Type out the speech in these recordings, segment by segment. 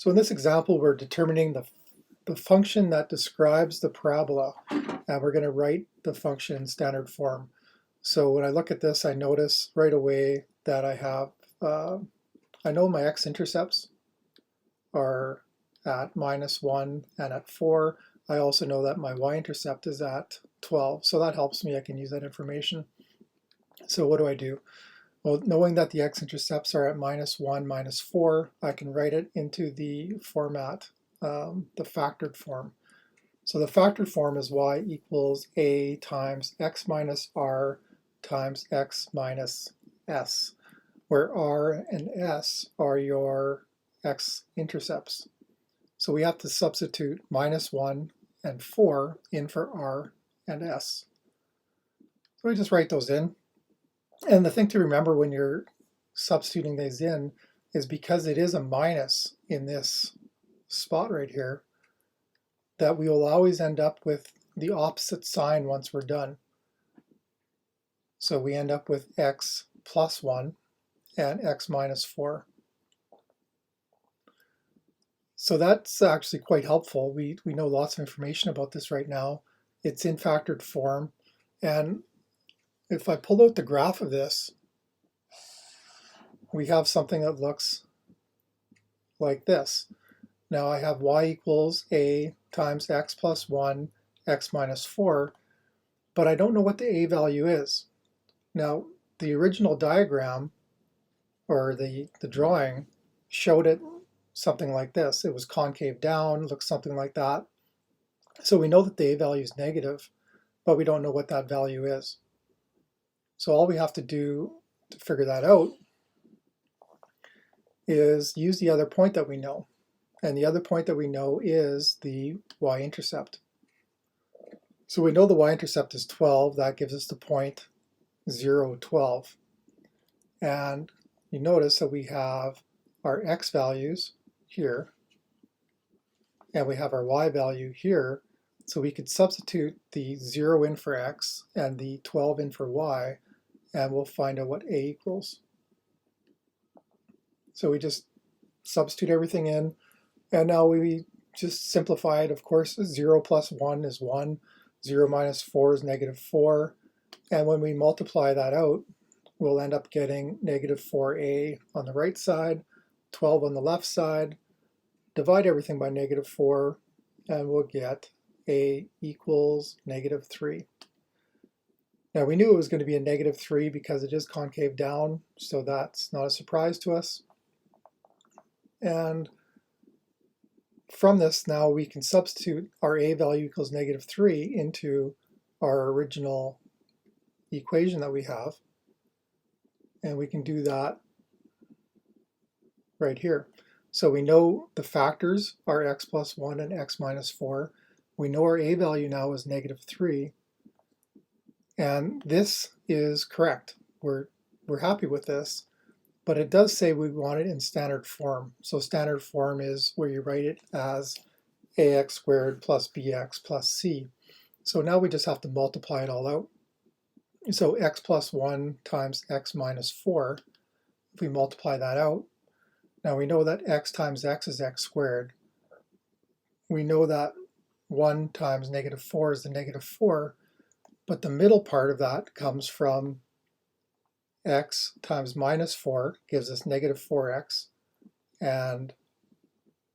So in this example, we're determining the function that describes the parabola, and we're going to write the function in standard form. So when I look at this, I notice right away that I know my x-intercepts are at -1 and at 4. I also know that my y-intercept is at 12, so that helps me. I can use that information. So what do? Well, knowing that the x-intercepts are at -1, -4, I can write it into the format, the factored form. So the factored form is y equals a times x minus r times x minus s, where r and s are your x-intercepts. So we have to substitute -1 and 4 in for r and s. So we just write those in. And the thing to remember when you're substituting these in is because it is a minus in this spot right here, that we will always end up with the opposite sign once we're done. So we end up with x plus 1 and x minus 4. So that's actually quite helpful. We know lots of information about this right now. It's in factored form. And if I pull out the graph of this, we have something that looks like this. Now I have y equals a times x plus 1, x minus 4, but I don't know what the a value is. Now, the original diagram, or the drawing, showed it something like this. It was concave down, looks something like that. So we know that the a value is negative, but we don't know what that value is. So all we have to do to figure that out is use the other point that we know. And the other point that we know is the y-intercept. So we know the y-intercept is 12. That gives us the point 0, 12. And you notice that we have our x values here, and we have our y value here. So we could substitute the 0 in for x and the 12 in for y, and we'll find out what a equals. So we just substitute everything in, and now we just simplify it. Of course, 0 plus 1 is 1, 0 minus 4 is -4, and when we multiply that out, we'll end up getting -4a on the right side, 12 on the left side. Divide everything by -4, and we'll get a equals -3. Now we knew it was going to be a -3 because it is concave down, so that's not a surprise to us. And from this, now we can substitute our a value equals -3 into our original equation that we have. And we can do that right here. So we know the factors are x plus 1 and x minus 4. We know our a value now is -3. And this is correct. We're happy with this. But it does say we want it in standard form. So standard form is where you write it as ax squared plus bx plus c. So now we just have to multiply it all out. So x plus 1 times x minus 4, if we multiply that out, now we know that x times x is x squared. We know that 1 times -4 is the -4, but the middle part of that comes from x times -4 gives us -4x, and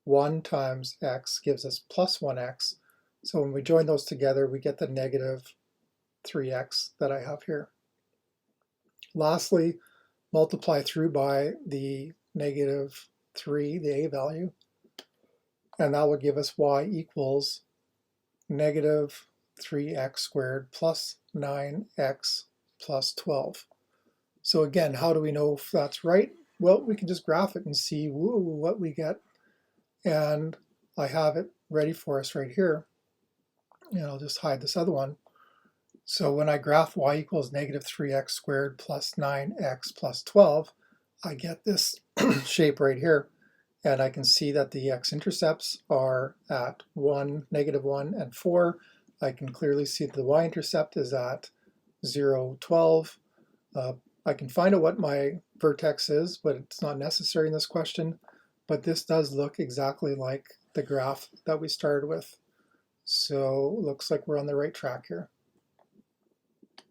1 times x gives us plus 1x. So when we join those together, we get the -3x that I have here. Lastly, multiply through by the -3, the a value, and that will give us y equals -3x squared plus 9x plus 12. So again, how do we know if that's right? Well, we can just graph it and see what we get. And I have it ready for us right here. And I'll just hide this other one. So when I graph y equals -3x squared plus 9x plus 12, I get this shape right here. And I can see that the x-intercepts are at 1, -1, and 4. I can clearly see that the y-intercept is at 0, 12. I can find out what my vertex is, but it's not necessary in this question. but this does look exactly like the graph that we started with. So it looks like we're on the right track here.